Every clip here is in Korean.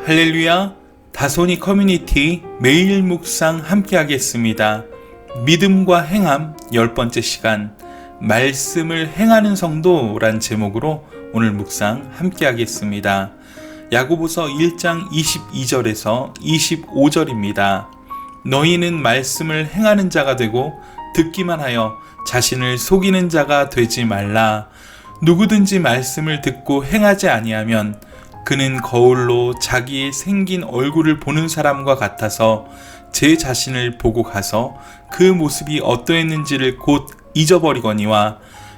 할렐루야, 다소니 커뮤니티 매일 묵상 함께 하겠습니다. 믿음과 행함 10번째 시간, 말씀을 행하는 성도란 제목으로 오늘 묵상 함께 하겠습니다. 야고보서 1장 22절에서 25절입니다. 너희는 말씀을 행하는 자가 되고 듣기만 하여 자신을 속이는 자가 되지 말라. 누구든지 말씀을 듣고 행하지 아니하면 그는 거울로 자기의 생긴 얼굴을 보는 사람과 같아서 제 자신을 보고 가서 그 모습이 어떠했는지를 곧 잊어버리거니와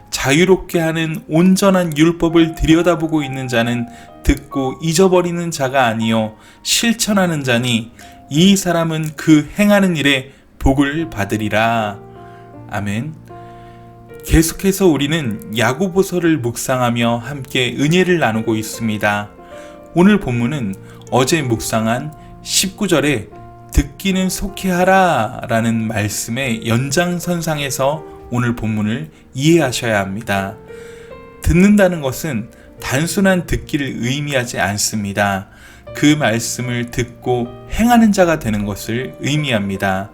자유롭게 하는 온전한 율법을 들여다보고 있는 자는 듣고 잊어버리는 자가 아니요 실천하는 자니 이 사람은 그 행하는 일에 복을 받으리라. 아멘. 계속해서 우리는 야고보서를 묵상하며 함께 은혜를 나누고 있습니다. 오늘 본문은 어제 묵상한 19절에 듣기는 속히 하라 라는 말씀의 연장선상에서 오늘 본문을 이해하셔야 합니다. 듣는다는 것은 단순한 듣기를 의미하지 않습니다. 그 말씀을 듣고 행하는 자가 되는 것을 의미합니다.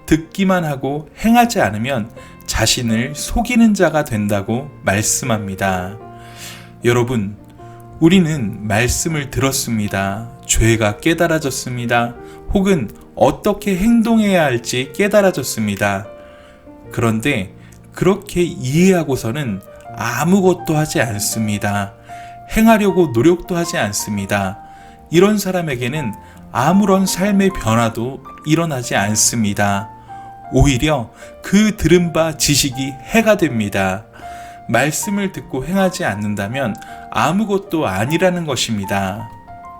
듣기만 하고 행하지 않으면 자신을 속이는 자가 된다고 말씀합니다. 여러분, 우리는 말씀을 들었습니다. 죄가 깨달아졌습니다. 혹은 어떻게 행동해야 할지 깨달아졌습니다. 그런데 그렇게 이해하고서는 아무것도 하지 않습니다. 행하려고 노력도 하지 않습니다. 이런 사람에게는 아무런 삶의 변화도 일어나지 않습니다. 오히려 그 들은 바 지식이 해가 됩니다. 말씀을 듣고 행하지 않는다면 아무것도 아니라는 것입니다.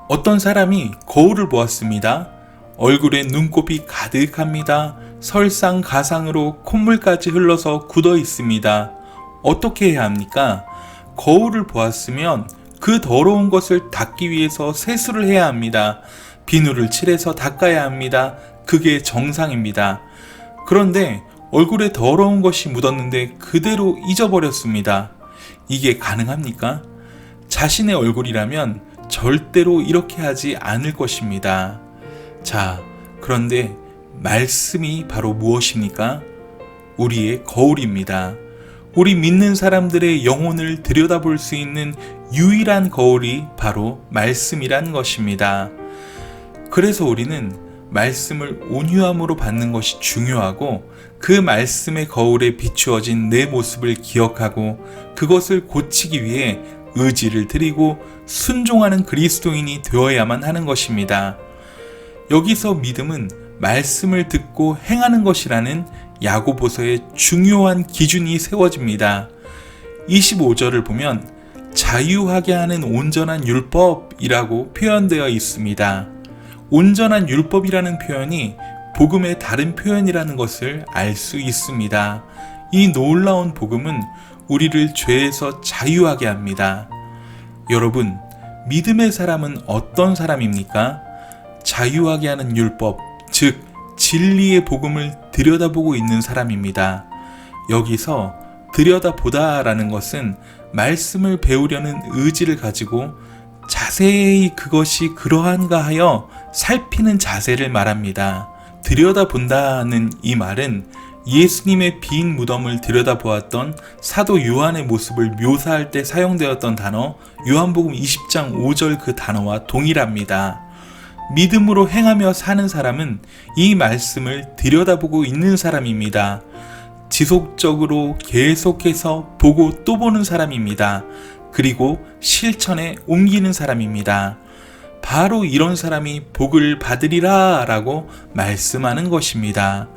어떤 사람이 거울을 보았습니다. 얼굴에 눈곱이 가득합니다. 설상가상으로 콧물까지 흘러서 굳어 있습니다. 어떻게 해야 합니까? 거울을 보았으면 그 더러운 것을 닦기 위해서 세수를 해야 합니다. 비누를 칠해서 닦아야 합니다. 그게 정상입니다. 그런데 얼굴에 더러운 것이 묻었는데 그대로 잊어버렸습니다. 이게 가능합니까? 자신의 얼굴이라면 절대로 이렇게 하지 않을 것입니다. 자, 그런데 말씀이 바로 무엇입니까? 우리의 거울입니다. 우리 믿는 사람들의 영혼을 들여다볼 수 있는 유일한 거울이 바로 말씀이란 것입니다. 그래서 우리는 말씀을 온유함으로 받는 것이 중요하고 그 말씀의 거울에 비추어진 내 모습을 기억하고 그것을 고치기 위해 의지를 드리고 순종하는 그리스도인이 되어야만 하는 것입니다. 여기서 믿음은 말씀을 듣고 행하는 것이라는 야고보서의 중요한 기준이 세워집니다. 25절을 보면 자유하게 하는 온전한 율법이라고 표현되어 있습니다. 온전한 율법이라는 표현이 복음의 다른 표현이라는 것을 알 수 있습니다. 이 놀라운 복음은 우리를 죄에서 자유하게 합니다. 여러분, 믿음의 사람은 어떤 사람입니까? 자유하게 하는 율법, 즉 진리의 복음을 들여다보고 있는 사람입니다. 여기서 들여다보다 라는 것은 말씀을 배우려는 의지를 가지고 자세히 그것이 그러한가 하여 살피는 자세를 말합니다. 들여다본다는 이 말은 예수님의 빈 무덤을 들여다보았던 사도 요한의 모습을 묘사할 때 사용되었던 단어 요한복음 20장 5절 그 단어와 동일합니다. 믿음으로 행하며 사는 사람은 이 말씀을 들여다보고 있는 사람입니다. 지속적으로 계속해서 보고 또 보는 사람입니다. 그리고 실천에 옮기는 사람입니다. 바로 이런 사람이 복을 받으리라 라고 말씀하는 것입니다.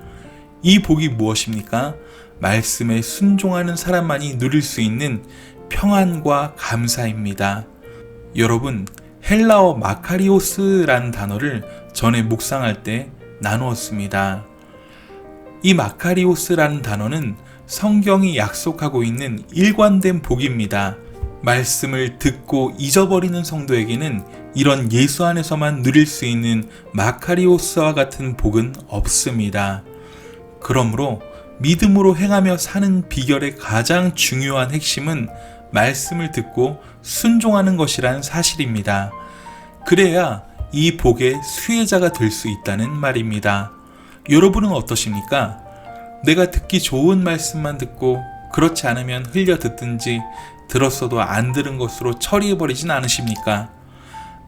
이 복이 무엇입니까? 말씀에 순종하는 사람만이 누릴 수 있는 평안과 감사입니다. 여러분, 헬라어 마카리오스라는 단어를 전에 묵상할 때 나누었습니다. 이 마카리오스라는 단어는 성경이 약속하고 있는 일관된 복입니다. 말씀을 듣고 잊어버리는 성도에게는 이런 예수 안에서만 누릴 수 있는 마카리오스와 같은 복은 없습니다. 그러므로 믿음으로 행하며 사는 비결의 가장 중요한 핵심은 말씀을 듣고 순종하는 것이란 사실입니다. 그래야 이 복의 수혜자가 될 수 있다는 말입니다. 여러분은 어떠십니까? 내가 듣기 좋은 말씀만 듣고 그렇지 않으면 흘려 듣든지 들었어도 안 들은 것으로 처리해버리진 않으십니까?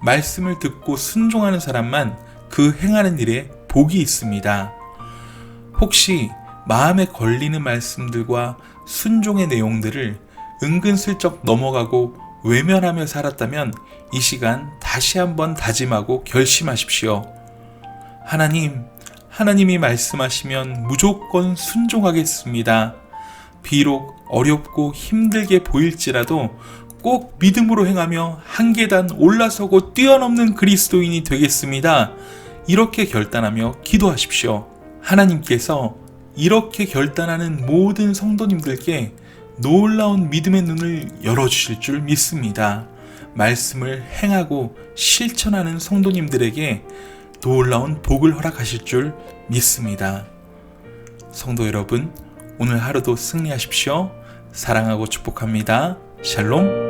말씀을 듣고 순종하는 사람만 그 행하는 일에 복이 있습니다. 혹시 마음에 걸리는 말씀들과 순종의 내용들을 은근슬쩍 넘어가고 외면하며 살았다면 이 시간 다시 한번 다짐하고 결심하십시오. 하나님이 말씀하시면 무조건 순종하겠습니다. 비록 어렵고 힘들게 보일지라도 꼭 믿음으로 행하며 한 계단 올라서고 뛰어넘는 그리스도인이 되겠습니다. 이렇게 결단하며 기도하십시오. 하나님께서 이렇게 결단하는 모든 성도님들께 놀라운 믿음의 눈을 열어주실 줄 믿습니다. 말씀을 행하고 실천하는 성도님들에게 놀라운 복을 허락하실 줄 믿습니다. 성도 여러분, 오늘 하루도 승리하십시오. 사랑하고 축복합니다. 샬롬.